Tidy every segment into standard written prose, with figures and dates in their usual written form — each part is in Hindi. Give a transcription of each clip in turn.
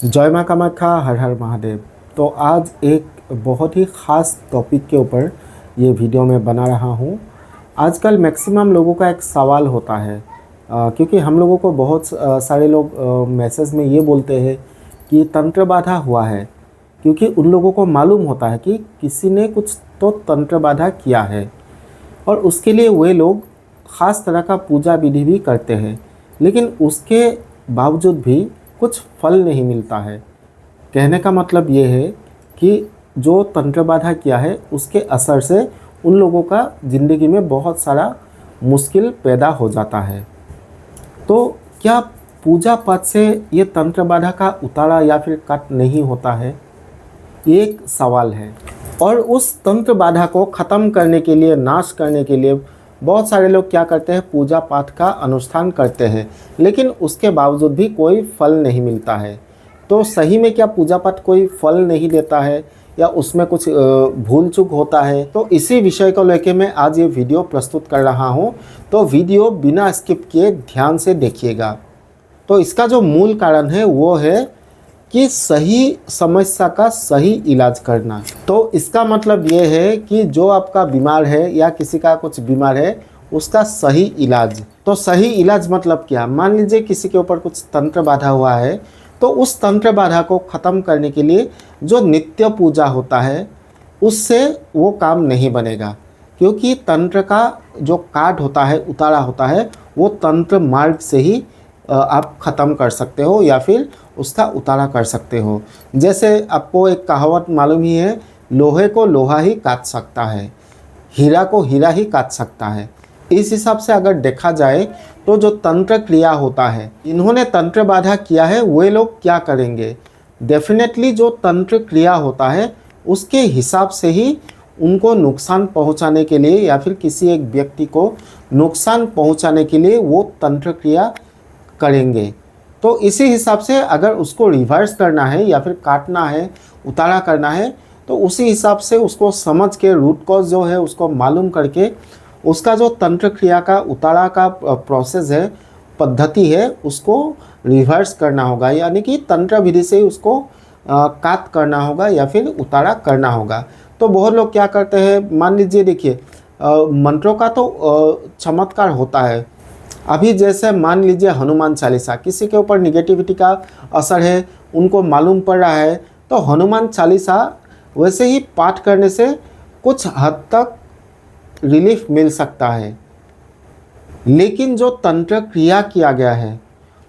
जय माँ कामाख्या, हर हर महादेव। तो आज एक बहुत ही ख़ास टॉपिक के ऊपर ये वीडियो मैं बना रहा हूँ। आजकल मैक्सिमम लोगों का एक सवाल होता है, क्योंकि हम लोगों को बहुत सारे लोग मैसेज में ये बोलते हैं कि तंत्र बाधा हुआ है, क्योंकि उन लोगों को मालूम होता है कि किसी ने कुछ तो तंत्र बाधा किया है और उसके लिए वे लोग ख़ास तरह का पूजा विधि भी करते हैं, लेकिन उसके बावजूद भी कुछ फल नहीं मिलता है। कहने का मतलब ये है कि जो तंत्र बाधा किया है उसके असर से उन लोगों का ज़िंदगी में बहुत सारा मुश्किल पैदा हो जाता है। तो क्या पूजा पाठ से ये तंत्र बाधा का उतारा या फिर कट नहीं होता है, ये एक सवाल है। और उस तंत्र बाधा को ख़त्म करने के लिए, नाश करने के लिए बहुत सारे लोग क्या करते हैं, पूजा पाठ का अनुष्ठान करते हैं, लेकिन उसके बावजूद भी कोई फल नहीं मिलता है। तो सही में क्या पूजा पाठ कोई फल नहीं देता है या उसमें कुछ भूल चूक होता है? तो इसी विषय को लेकर मैं आज ये वीडियो प्रस्तुत कर रहा हूँ। तो वीडियो बिना स्किप किए ध्यान से देखिएगा। तो इसका जो मूल कारण है वो है कि सही समस्या का सही इलाज करना। तो इसका मतलब ये है कि जो आपका बीमार है या किसी का कुछ बीमार है उसका सही इलाज। तो सही इलाज मतलब क्या? मान लीजिए किसी के ऊपर कुछ तंत्र बाधा हुआ है, तो उस तंत्र बाधा को ख़त्म करने के लिए जो नित्य पूजा होता है उससे वो काम नहीं बनेगा, क्योंकि तंत्र का जो काट होता है, उतारा होता है, वो तंत्र मार्ग से ही आप ख़त्म कर सकते हो या फिर उसका उतारा कर सकते हो। जैसे आपको एक कहावत मालूम ही है, लोहे को लोहा ही काट सकता है, हीरा को हीरा ही काट सकता है। इस हिसाब से अगर देखा जाए तो जो तंत्र क्रिया होता है, इन्होंने तंत्र बाधा किया है, वे लोग क्या करेंगे? डेफिनेटली जो तंत्र क्रिया होता है उसके हिसाब से ही उनको नुकसान पहुंचाने के लिए या फिर किसी एक व्यक्ति को नुकसान पहुंचाने के लिए वो तंत्र क्रिया करेंगे। तो इसी हिसाब से अगर उसको रिवर्स करना है या फिर काटना है, उतारा करना है, तो उसी हिसाब से उसको समझ के, रूट कॉज जो है उसको मालूम करके, उसका जो तंत्र क्रिया का उतारा का प्रोसेस है, पद्धति है, उसको रिवर्स करना होगा, यानी कि तंत्र विधि से उसको काट करना होगा या फिर उतारा करना होगा। तो बहुत लोग क्या करते हैं, मान लीजिए, देखिए मंत्रों का तो चमत्कार होता है। अभी जैसे मान लीजिए हनुमान चालीसा, किसी के ऊपर निगेटिविटी का असर है, उनको मालूम पड़ रहा है, तो हनुमान चालीसा वैसे ही पाठ करने से कुछ हद तक रिलीफ मिल सकता है। लेकिन जो तंत्र क्रिया किया गया है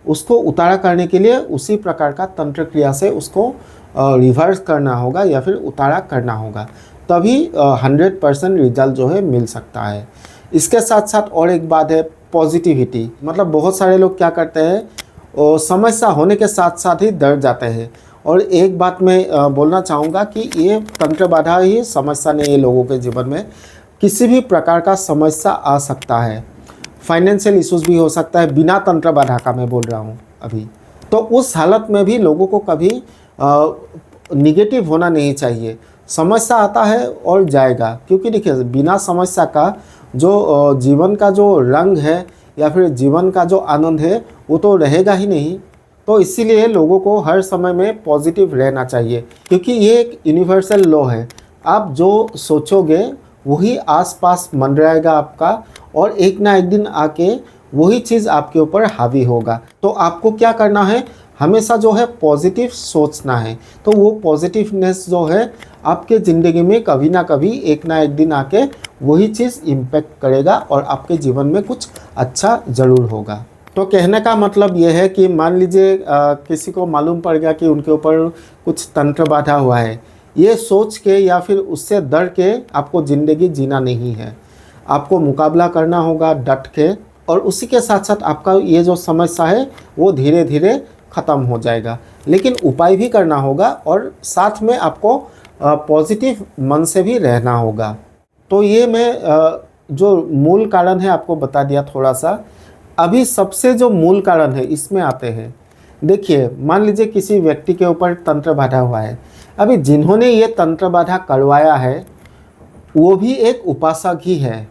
उसको उतारा करने के लिए उसी प्रकार का तंत्र क्रिया से उसको रिवर्स करना होगा या फिर उतारा करना होगा, तभी 100% रिजल्ट जो है मिल सकता है। इसके साथ साथ और एक बात है, पॉजिटिविटी। मतलब बहुत सारे लोग क्या करते हैं, समस्या होने के साथ साथ ही डर जाते हैं। और एक बात मैं बोलना चाहूँगा कि ये तंत्र बाधा ही समस्या नहीं है। लोगों के जीवन में किसी भी प्रकार का समस्या आ सकता है, फाइनेंशियल इश्यूज भी हो सकता है, बिना तंत्र बाधा का मैं बोल रहा हूँ अभी। तो उस हालत में भी लोगों को कभी निगेटिव होना नहीं चाहिए। समस्या आता है और जाएगा, क्योंकि देखिए बिना समस्या का जो जीवन का जो रंग है या फिर जीवन का जो आनंद है वो तो रहेगा ही नहीं। तो इसीलिए लोगों को हर समय में पॉजिटिव रहना चाहिए, क्योंकि ये एक यूनिवर्सल लॉ है। आप जो सोचोगे वही आसपास मंडराएगा आपका, और एक ना एक दिन आके वही चीज़ आपके ऊपर हावी होगा। तो आपको क्या करना है, हमेशा जो है पॉजिटिव सोचना है। तो वो पॉजिटिवनेस जो है आपके ज़िंदगी में कभी ना कभी एक ना एक दिन आके वही चीज़ इम्पैक्ट करेगा और आपके जीवन में कुछ अच्छा ज़रूर होगा। तो कहने का मतलब ये है कि मान लीजिए किसी को मालूम पड़ गया कि उनके ऊपर कुछ तंत्र बाधा हुआ है, ये सोच के या फिर उससे डर के आपको ज़िंदगी जीना नहीं है। आपको मुकाबला करना होगा डट के, और उसी के साथ साथ आपका ये जो समस्या है वो धीरे धीरे ख़त्म हो जाएगा। लेकिन उपाय भी करना होगा और साथ में आपको पॉजिटिव मन से भी रहना होगा। तो ये मैं जो मूल कारण है आपको बता दिया थोड़ा सा। अभी सबसे जो मूल कारण है इसमें आते हैं। देखिए मान लीजिए किसी व्यक्ति के ऊपर तंत्र बाधा हुआ है। अभी जिन्होंने ये तंत्र बाधा करवाया है वो भी एक उपासक ही है।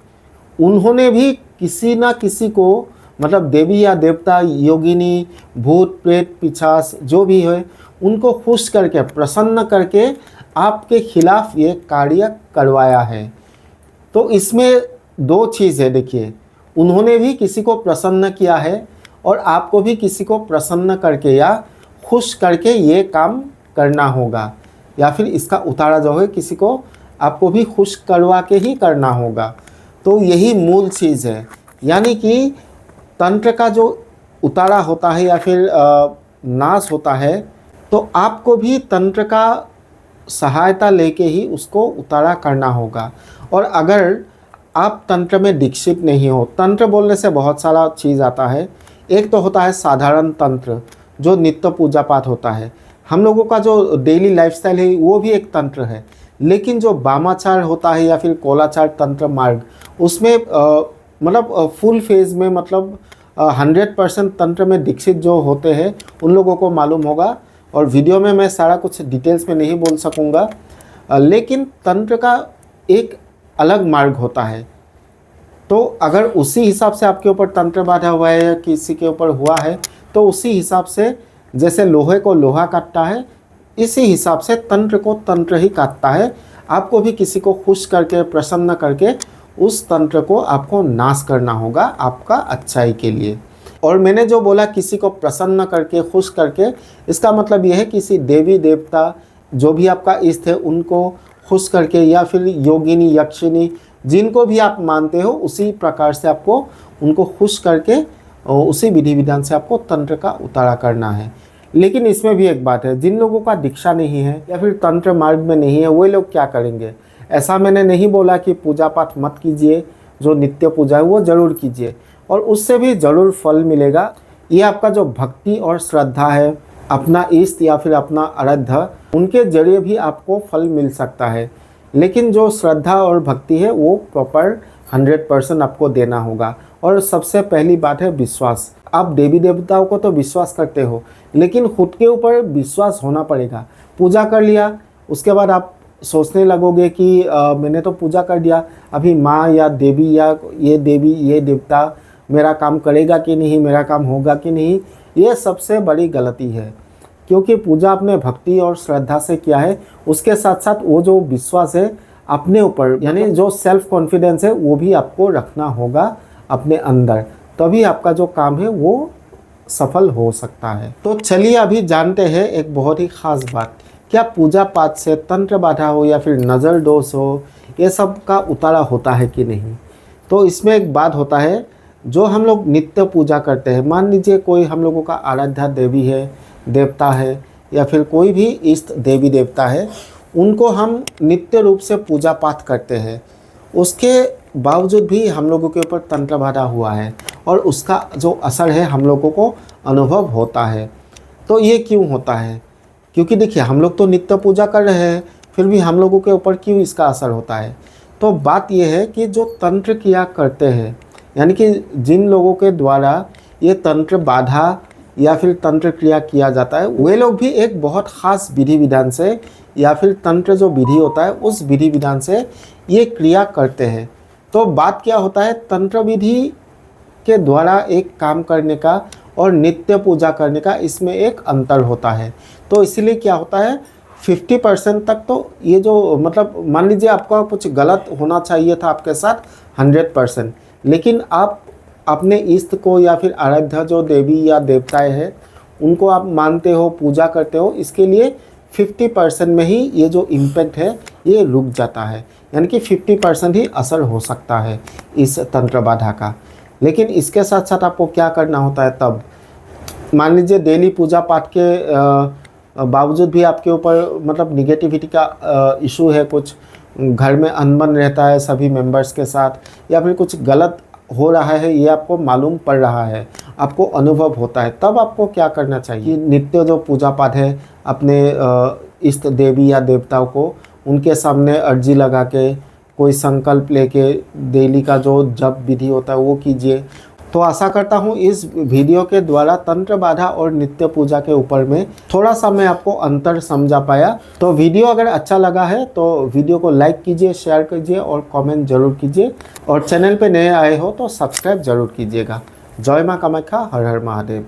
उन्होंने भी किसी ना किसी को, मतलब देवी या देवता, योगिनी, भूत प्रेत पिशाच जो भी है, उनको खुश करके, प्रसन्न करके आपके खिलाफ ये कार्य करवाया है। तो इसमें दो चीज़ है, देखिए, उन्होंने भी किसी को प्रसन्न किया है और आपको भी किसी को प्रसन्न करके या खुश करके ये काम करना होगा, या फिर इसका उतारा जो है किसी को आपको भी खुश करवा के ही करना होगा। तो यही मूल चीज़ है, यानी कि तंत्र का जो उतारा होता है या फिर नाश होता है, तो आपको भी तंत्र का सहायता लेके ही उसको उतारा करना होगा। और अगर आप तंत्र में दीक्षित नहीं हो, तंत्र बोलने से बहुत सारा चीज़ आता है। एक तो होता है साधारण तंत्र, जो नित्य पूजा पाठ होता है। हम लोगों का जो डेली लाइफस्टाइल है वो भी एक तंत्र है। लेकिन जो वामाचार होता है या फिर कोलाचार तंत्र मार्ग, उसमें मतलब फुल फेज में, मतलब 100% तंत्र में दीक्षित जो होते हैं उन लोगों को मालूम होगा। और वीडियो में मैं सारा कुछ डिटेल्स में नहीं बोल सकूँगा, लेकिन तंत्र का एक अलग मार्ग होता है। तो अगर उसी हिसाब से आपके ऊपर तंत्र बाधा हुआ है या किसी के ऊपर हुआ है, तो उसी हिसाब से, जैसे लोहे को लोहा काटता है, इसी हिसाब से तंत्र को तंत्र ही काटता है। आपको भी किसी को खुश करके, प्रसन्न करके उस तंत्र को आपको नाश करना होगा आपका अच्छाई के लिए। और मैंने जो बोला किसी को प्रसन्न करके, खुश करके, इसका मतलब यह है किसी देवी देवता जो भी आपका इष्ट है उनको खुश करके, या फिर योगिनी, यक्षिनी, जिनको भी आप मानते हो, उसी प्रकार से आपको उनको खुश करके उसी विधि विधान से आपको तंत्र का उतारा करना है। लेकिन इसमें भी एक बात है, जिन लोगों का दीक्षा नहीं है या फिर तंत्र मार्ग में नहीं है, वो लोग क्या करेंगे? ऐसा मैंने नहीं बोला कि पूजा पाठ मत कीजिए, जो नित्य पूजा है वो ज़रूर कीजिए और उससे भी ज़रूर फल मिलेगा। ये आपका जो भक्ति और श्रद्धा है, अपना इष्ट या फिर अपना आराध्य, उनके जरिए भी आपको फल मिल सकता है। लेकिन जो श्रद्धा और भक्ति है वो प्रॉपर 100% आपको देना होगा। और सबसे पहली बात है विश्वास। आप देवी देवताओं को तो विश्वास करते हो, लेकिन खुद के ऊपर विश्वास होना पड़ेगा। पूजा कर लिया, उसके बाद आप सोचने लगोगे कि मैंने तो पूजा कर दिया, अभी माँ या देवी या ये देवी, ये देवता मेरा काम करेगा कि नहीं, मेरा काम होगा कि नहीं, ये सबसे बड़ी गलती है। क्योंकि पूजा आपने भक्ति और श्रद्धा से किया है, उसके साथ साथ वो जो विश्वास है अपने ऊपर, यानी जो सेल्फ कॉन्फिडेंस है, वो भी आपको रखना होगा अपने अंदर, तभी आपका जो काम है वो सफल हो सकता है। तो चलिए अभी जानते हैं एक बहुत ही ख़ास बात, क्या पूजा पाठ से तंत्र बाधा हो या फिर नज़र दोष हो, ये सब का उतारा होता है कि नहीं। तो इसमें एक बात होता है, जो हम लोग नित्य पूजा करते हैं, मान लीजिए कोई हम लोगों का आराध्या देवी है, देवता है, या फिर कोई भी इष्ट देवी देवता है, उनको हम नित्य रूप से पूजा पाठ करते हैं, उसके बावजूद भी हम लोगों के ऊपर तंत्र बाधा हुआ है और उसका जो असर है हम लोगों को अनुभव होता है। तो ये क्यों होता है? क्योंकि देखिए, हम लोग तो नित्य पूजा कर रहे हैं, फिर भी हम लोगों के ऊपर क्यों इसका असर होता है? तो बात यह है कि जो तंत्र क्रिया करते हैं, यानी कि जिन लोगों के द्वारा ये तंत्र बाधा या फिर तंत्र क्रिया किया जाता है, वे लोग भी एक बहुत ख़ास विधि विधान से या फिर तंत्र जो विधि होता है उस विधि विधान से ये क्रिया करते हैं। तो बात क्या होता है, तंत्र विधि के द्वारा एक काम करने का और नित्य पूजा करने का, इसमें एक अंतर होता है। तो इसलिए क्या होता है, 50% तक तो ये जो, मतलब मान लीजिए आपका कुछ गलत होना चाहिए था आपके साथ 100%, लेकिन आप अपने इष्ट को या फिर आराध्य जो देवी या देवताएं हैं उनको आप मानते हो, पूजा करते हो, इसके लिए 50% में ही ये जो इम्पैक्ट है ये रुक जाता है, यानी कि 50% ही असर हो सकता है इस तंत्र बाधा का। लेकिन इसके साथ साथ आपको क्या करना होता है, तब मान लीजिए डेली पूजा पाठ के बावजूद भी आपके ऊपर मतलब निगेटिविटी का इशू है, कुछ घर में अनबन रहता है सभी मेंबर्स के साथ, या फिर कुछ गलत हो रहा है, ये आपको मालूम पड़ रहा है, आपको अनुभव होता है, तब आपको क्या करना चाहिए? नित्य जो पूजा पाठ है, अपने इष्ट देवी या देवताओं को उनके सामने अर्जी लगा के, कोई संकल्प लेके डेली का जो जप विधि होता है वो कीजिए। तो आशा करता हूँ इस वीडियो के द्वारा तंत्र बाधा और नित्य पूजा के ऊपर में थोड़ा सा मैं आपको अंतर समझा पाया। तो वीडियो अगर अच्छा लगा है तो वीडियो को लाइक कीजिए, शेयर कीजिए और कमेंट जरूर कीजिए, और चैनल पे नए आए हो तो सब्सक्राइब जरूर कीजिएगा। जय माँ कामाख्या, हर हर महादेव।